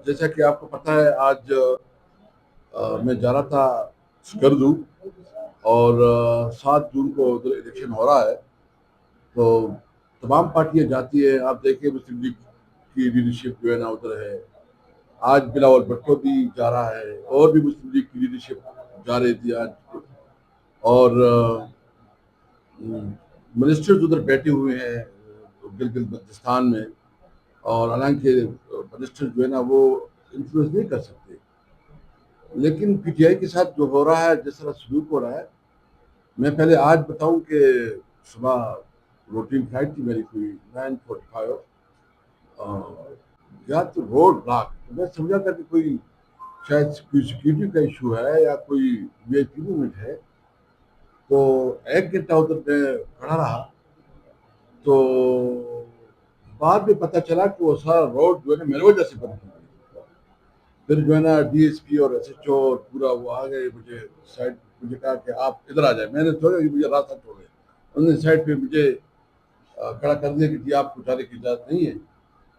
جیسا کہ آپ کو پتہ ہے آج میں جا رہا تھا اسکردو اور 7 جون کو ادھر الیکشن ہو رہا ہے، تو تمام پارٹیاں جاتی ہیں. آپ دیکھیں مسلم لیگ کی لیڈرشپ جو ہے نا ادھر ہے. آج بلاول بھٹو بھی جا رہا ہے اور بھی مسلم لیگ کی لیڈرشپ جا رہی تھی آج. اور منسٹرز ادھر بیٹھے ہوئے ہیں گلگت بلتستان میں، اور حالانکہ منسٹر جو ہے نا وہ انفلوئنس نہیں کر سکتے، لیکن پی ٹی آئی کے ساتھ جو ہو رہا ہے، جس طرح سلوک ہو رہا ہے. میں پہلے آج بتاؤں کہ صبح روٹین فلائٹ تھی میری، کوئی 9:45 یا تو روڈ بلاک. میں سمجھا تھا کہ کوئی شاید کوئی سیکورٹی کا ایشو ہے یا کوئی وی آئی پی موومنٹ ہے. تو 1 گھنٹہ ادھر میں کھڑا رہا، تو بعد میں پتہ چلا کہ وہ سارا روڈ جو ہے نا میرے وجہ سے بند کی گئی. پھر جو ہے نا ڈی ایس پی اور ایس ایچ او اور پورا وہ آ گئے مجھے سائڈ، مجھے کہا کہ آپ ادھر آ جائیں. میں نے سوچا کہ مجھے راستہ چھوڑے، انہوں نے سائڈ پہ مجھے کھڑا کر دیا کہ جی آپ کو جانے کی اجازت نہیں ہے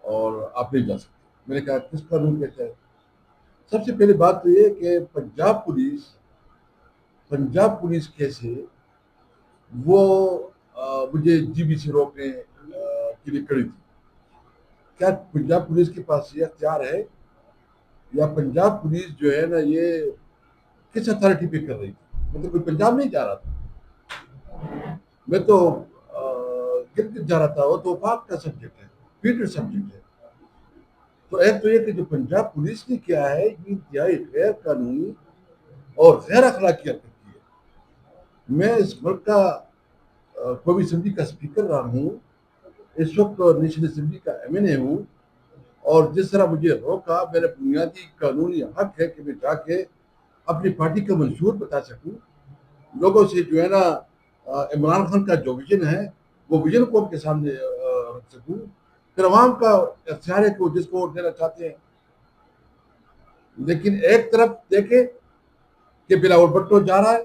اور آپ نہیں جا سکتے. میں نے کہا کس قانون کے تحت؟ سب سے پہلی بات تو یہ کہ پنجاب پولیس کیسے وہ مجھے جی بی سے روکنے کے لیے کڑی تھی. کیا پنجاب پولیس کے پاس یہ اختیار ہے، یا پنجاب پولیس جو ہے نا یہ کس اتھارٹی پہ کر رہی تھی؟ میں تو کوئی پنجاب نہیں جا رہا تھا، میں تو گلگت جا رہا تھا. وہ تو وفاق کا سبجیکٹ ہے، فیڈر سبجیکٹ ہے. تو ایک تو یہ کہ جو پنجاب پولیس نے کیا ہے یہ انتہائی غیر قانونی اور غیر اخلاقی حرکت کی ہے. میں اس ملک کا قومی اسمبلی کا اسپیکر رہا ہوں، اس وقت نیشنل اسمبلی کا ایم این اے ہوں، اور جس طرح مجھے روکا، میرا بنیادی قانونی حق ہے کہ میں جا کے اپنی پارٹی کا منشور بتا سکوں، لوگوں سے جو ہے نا عمران خان کا جو ویژن ہے وہ ویژن کو ان کے سامنے رکھ سکوں. پھر عوام کا اختیار ہے کہ وہ جس کو ووٹ دینا چاہتے ہیں. لیکن ایک طرف دیکھیں کہ بلاول بھٹو جا رہا ہے،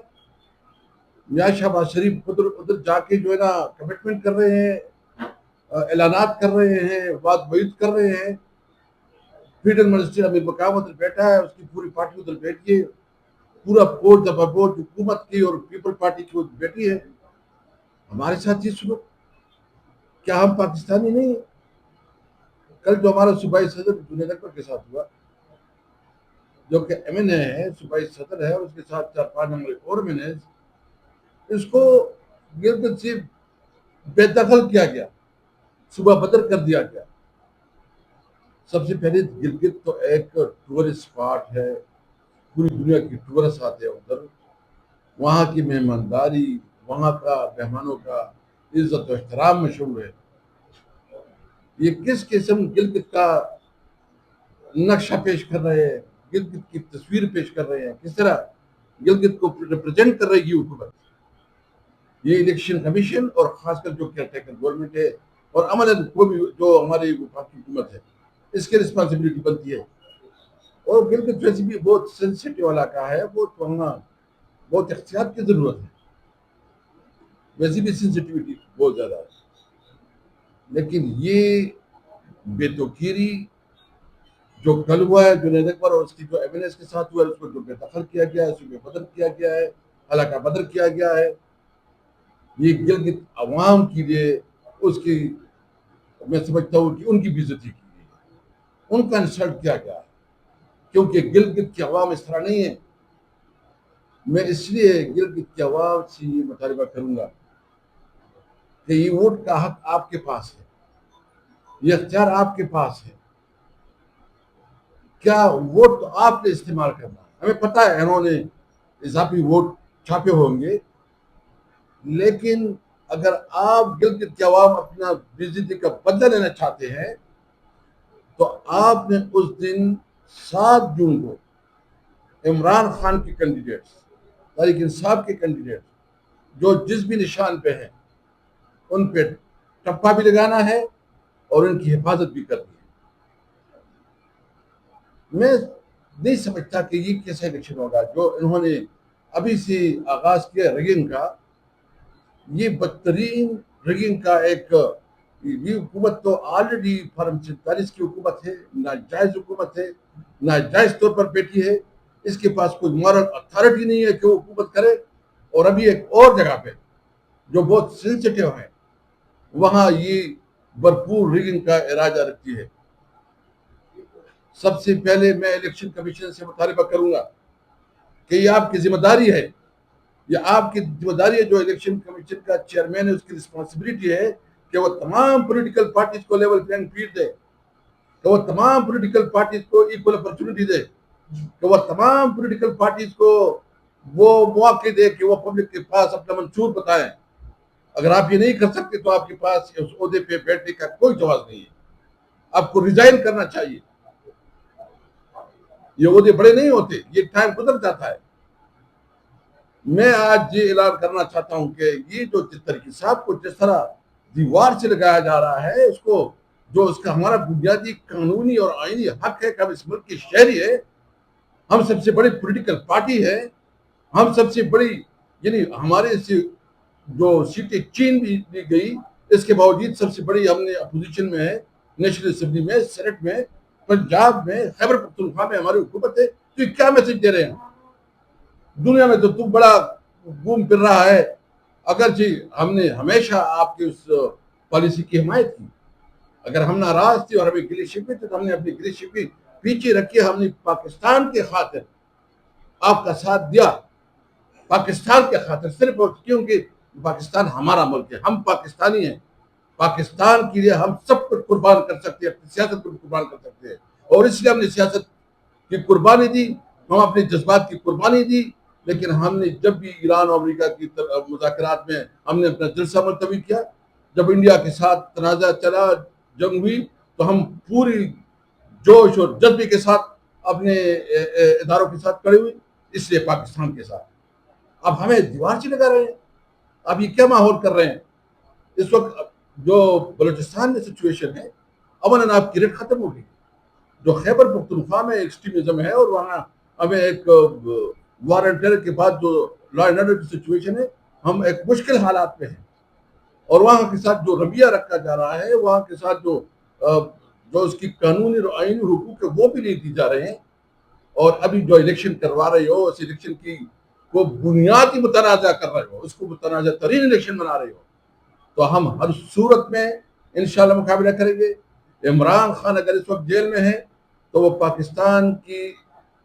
میاں شہباز شریف ادھر جا کے جو ہے نا کمٹمنٹ کر رہے ہیں، اعلانات کر رہے ہیں، وعد وعید کر رہے ہیں. فیڈرل منسٹر امیر مقام ادھر بیٹھا ہے، اس کی پوری پارٹی ادھر بیٹھی ہے، پورا بورڈ دفعہ بورڈ حکومت کی اور پیپل پارٹی کی بیٹھی ہے. ہمارے ساتھ یہ سنو، کیا ہم پاکستانی نہیں ہیں؟ کل جو ہمارا صوبائی صدر جنید اکبر کے ساتھ ہوا، جو کہ ایم این اے ہے، صوبائی صدر ہے، اور اس کے ساتھ 4-5 نمبر اور ایم این اے، اس کو گلگت سے بے دخل کیا گیا، صبح بدر کر دیا گیا. سب سے پہلے گلگت تو ایک ٹورسٹ اسپاٹ ہے، پوری دنیا کی ٹورسٹ آتے ہیں ادھر. وہاں کی مہمانداری، وہاں کا مہمانوں کا عزت و احترام مشہور ہے. یہ کس قسم گلگت کا نقشہ پیش کر رہے ہیں، گلگت کی تصویر پیش کر رہے ہیں، کس طرح گلگت کو ریپرزینٹ کر رہی ہے حکومت. یہ الیکشن کمیشن اور خاص کر جو کیئر ٹیکر گورنمنٹ ہے اور عملاً جو ہماری وفاقی حکومت ہے، اس کی رسپانسبلٹی بنتی ہے. اور گلگت ویسے بھی بہت سینسیٹیو علاقہ ہے، وہاں بہت احتیاط کی ضرورت ہے، ویسے بھی سینسیٹیوٹی بہت زیادہ ہے. لیکن یہ بے توقیری جو کل ہوا ہے جنید اکبر اور اس کی جو ایم این ایس کے ساتھ ہوا ہے، اس کو جو بے دخل کیا گیا ہے، اس کو بے بدر کیا گیا ہے، علاقہ بدر کیا گیا ہے، یہ گلگت عوام کے لیے اس کی، میں سمجھتا ہوں کہ ان کی بے عزتی کی گئی ہے، ان کا انسلٹ کیا گیا ہے. کیونکہ گلگت کی عوام اس طرح نہیں ہے. میں اس لیے گلگت کی عوام سے یہ مطالبہ کروں گا کہ یہ ووٹ کا حق آپ کے پاس ہے، یہ اختیار آپ کے پاس ہے. کیا ووٹ تو آپ نے استعمال کرنا ہے. ہمیں پتہ ہے انہوں نے اضافی ووٹ چھاپے ہوں گے، لیکن اگر آپ گلگت کے عوام اپنا بے عزتی کا بدلہ لینا چاہتے ہیں تو آپ نے اس دن 7 جون کو عمران خان کے کینڈیڈیٹس، طریق انصاف کے کینڈیڈیٹ جو جس بھی نشان پہ ہیں ان پہ ٹپا بھی لگانا ہے اور ان کی حفاظت بھی کرنی ہے. میں نہیں سمجھتا کہ یہ کیسا الیکشن ہوگا جو انہوں نے ابھی سے آغاز کیا ریگنگ کا. یہ بدترین ریگنگ کا ایک یہ حکومت تو آلریڈی فارم 47 کی حکومت ہے، ناجائز حکومت ہے، ناجائز طور پر بیٹھی ہے، اس کے پاس کوئی مورل اتھارٹی نہیں ہے کہ وہ حکومت کرے. اور ابھی ایک اور جگہ پہ جو بہت سینسٹیو ہے وہاں یہ بھرپور ریگنگ کا ارادہ رکھتی ہے. سب سے پہلے میں الیکشن کمیشن سے مطالبہ کروں گا کہ یہ آپ کی ذمہ داری ہے، یہ آپ کی ذمہ داری ہے جو الیکشن کمیشن کا چیئرمین ہے، اس کی رسپانسبلٹی ہے کہ وہ تمام پولیٹیکل پارٹیز کو لیول پلینگ فیلڈ دے، کہ وہ تمام پولیٹیکل پارٹیز کو ایکول اپرچونٹی دے، کہ وہ تمام پولیٹیکل پارٹیز کو وہ مواقع دے کہ وہ پبلک کے پاس اپنا منشور بتائیں. اگر آپ یہ نہیں کر سکتے تو آپ کے پاس اس عہدے پہ بیٹھنے کا کوئی جواز نہیں ہے، آپ کو ریزائن کرنا چاہیے. یہ عہدے بڑے نہیں ہوتے، یہ ٹائم گزر جاتا ہے. میں آج یہ اعلان کرنا چاہتا ہوں کہ یہ جو جس طریقے سے آپ کو جس طرح دیوار سے لگایا جا رہا ہے، اس کو جو اس کا ہمارا بنیادی قانونی اور آئینی حق ہے کہ ہم اس ملک کے شہری ہیں، ہم سب سے بڑی پولیٹیکل پارٹی ہے، ہم سب سے بڑی، یعنی ہمارے سے جو سیٹیں چین بھی دی گئی، اس کے باوجود سب سے بڑی ہم نے اپوزیشن میں ہے، نیشنل اسمبلی میں، سینٹ میں، پنجاب میں، خیبر پختونخوا میں ہماری حکومت ہے. تو یہ کیا میسج دے رہے ہیں؟ دنیا میں تو بڑا گھوم پھر رہا ہے. اگرچہ ہم نے ہمیشہ آپ کی اس پالیسی کی حمایت کی، اگر ہم ناراض تھے اور ہمیں گلی شکوے تھے تو ہم نے اپنی گلی شکوے پیچھے رکھی، ہم نے پاکستان کے خاطر آپ کا ساتھ دیا، پاکستان کے خاطر، صرف کیونکہ پاکستان ہمارا ملک ہے، ہم پاکستانی ہیں. پاکستان کے لیے ہم سب کچھ قربان کر سکتے ہیں، اپنی سیاست کو قربان کر سکتے ہیں، اور اس لیے ہم نے سیاست کی قربانی دی، ہم اپنے جذبات کی قربانی دی. لیکن ہم نے جب بھی ایران اور امریکہ کی مذاکرات میں ہم نے اپنا جلسہ ملتوی کیا، جب انڈیا کے ساتھ تنازع چلا، جنگ ہوئی، تو ہم پوری جوش اور جذبے کے ساتھ اپنے اداروں کے ساتھ کھڑے ہوئے، اس لیے پاکستان کے ساتھ. اب ہمیں دیوار سے لگا رہے ہیں. اب یہ کیا ماحول کر رہے ہیں اس وقت؟ جو بلوچستان میں سچویشن ہے، امن آپ کی ریٹ ختم ہو گئی. جو خیبر پختونخوا میں ایکسٹریمزم ہے، اور وہاں ہمیں ایک وار اینڈ ٹیرر کے بعد جو لا اینڈ آرڈر کی سچویشن ہے، ہم ایک مشکل حالات میں ہیں. اور وہاں کے ساتھ جو رویہ رکھا جا رہا ہے، وہاں کے ساتھ جو اس کی قانونی اور آئینی حقوق ہے وہ بھی نہیں دی جا رہے ہیں. اور ابھی جو الیکشن کروا رہے ہو، اس الیکشن کی وہ بنیادی متنازع کر رہے ہو، اس کو متنازع ترین الیکشن بنا رہے ہو. تو ہم ہر صورت میں انشاءاللہ مقابلہ کریں گے. عمران خان اگر اس وقت جیل میں ہے تو وہ پاکستان کی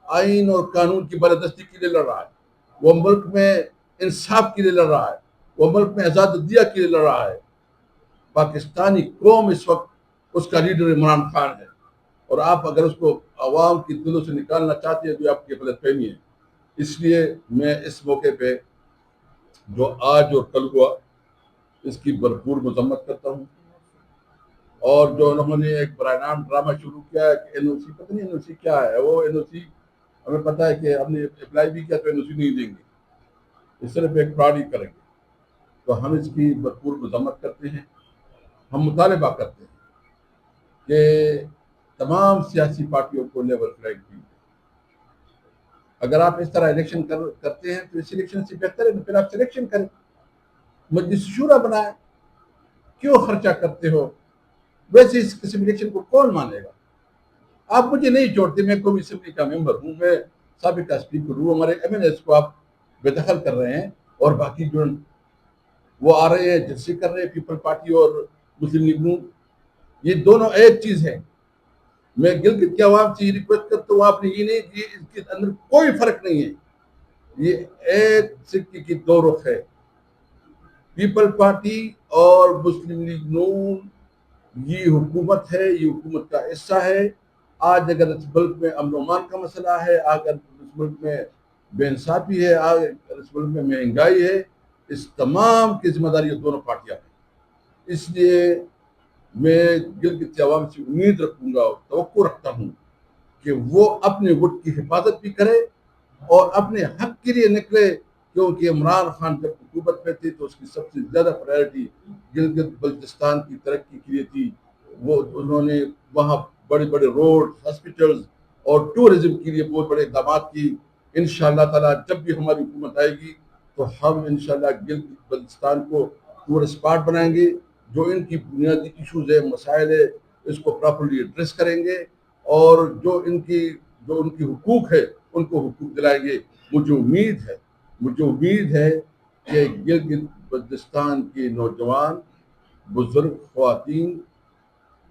آئین اور قانون کی بالادستی کے لیے لڑ رہا ہے، وہ ملک میں انصاف کے لیے لڑ رہا ہے، وہ ملک میں آزاد دیا کے لیے لڑ رہا ہے. پاکستانی قوم اس وقت اس کا لیڈر عمران خان ہے، اور آپ اگر اس کو عوام کی دلوں سے نکالنا چاہتے ہیں تو آپ کی غلط فہمی ہے. اس لیے میں اس موقع پہ جو آج اور کل ہوا اس کی بھرپور مذمت کرتا ہوں. اور جو انہوں نے ایک برائے نام ڈرامہ شروع کیا ہے کہ این او سی، پتہ نہیں این او سی کیا ہے، وہ این او سی ہمیں پتہ ہے کہ ہم نے اپلائی بھی کیا تو این او سی نہیں دیں گے، اس صرف ایک فراڈ ہی کریں گے. تو ہم اس کی بھرپور مذمت کرتے ہیں. ہم مطالبہ کرتے ہیں کہ تمام سیاسی پارٹیوں کو لیول پلینگ فیلڈ. اگر آپ اس طرح الیکشن کرتے ہیں تو اس الیکشن سے بہتر ہے پھر آپ سلیکشن کریں، مجلس شورا بنائیں. کیوں خرچہ کرتے ہو؟ ویسے اس قسم الیکشن کو کون مانے گا؟ آپ مجھے نہیں چھوڑتے، میں قومی اسمبلی کا ممبر ہوں، میں سابقہ اسپیکر ہوں. ہمارے ایم این ایس کو آپ بے دخل کر رہے ہیں، اور باقی جو وہ آ رہے ہیں جلسے کر رہے ہیں، پیپل پارٹی اور مسلم لیگ نون، یہ دونوں ایک چیز ہے. میں گلگت کے عوام سے یہ ریکویسٹ کرتا ہوں، آپ نے یہ نہیں کہ اس کے اندر کوئی فرق نہیں ہے، یہ ایک سکے کی دو رخ ہے. پیپل پارٹی اور مسلم لیگ نون یہ حکومت ہے، یہ حکومت کا حصہ ہے. آج اگر اس ملک میں امن و امان کا مسئلہ ہے، اگر اس ملک میں بے انصافی ہے، اگر اس ملک میں مہنگائی ہے، اس تمام کی ذمہ داری دونوں پارٹیاں ہیں. اس لیے میں گلگت کے عوام سے امید رکھوں گا اور توقع رکھتا ہوں کہ وہ اپنے ووٹ کی حفاظت بھی کرے اور اپنے حق کے لیے نکلے. کیونکہ عمران خان جب حکومت میں تھے تو اس کی سب سے زیادہ پرائرٹی گلگت بلتستان کی ترقی کے لیے تھی. وہ انہوں نے وہاں بڑے بڑے روڈ، ہاسپٹلز اور ٹورزم کے لیے بہت بڑے اقدامات کی. انشاءاللہ تعالیٰ جب بھی ہماری حکومت آئے گی تو ہم انشاءاللہ گلگت بلتستان کو ٹورسٹ اسپاٹ بنائیں گے. جو ان کی بنیادی ایشوز ہے، مسائل ہے، اس کو پراپرلی ایڈریس کریں گے، اور جو ان کی حقوق ہے ان کو حقوق دلائیں گے۔ مجھے امید ہے کہ گلگت بلتستان کی نوجوان، بزرگ، خواتین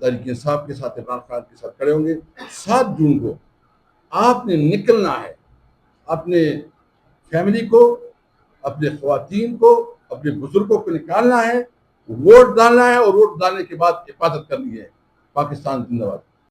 تحریک انصاف کے ساتھ، عمران خان کے ساتھ کھڑے ہوں گے۔ 7 جون کو آپ نے نکلنا ہے، اپنے فیملی کو، اپنے خواتین کو، اپنے بزرگوں کو نکالنا ہے، ووٹ ڈالنا ہے، اور ووٹ ڈالنے کے بعد حفاظت کرنی ہے۔ پاکستان زندہ باد۔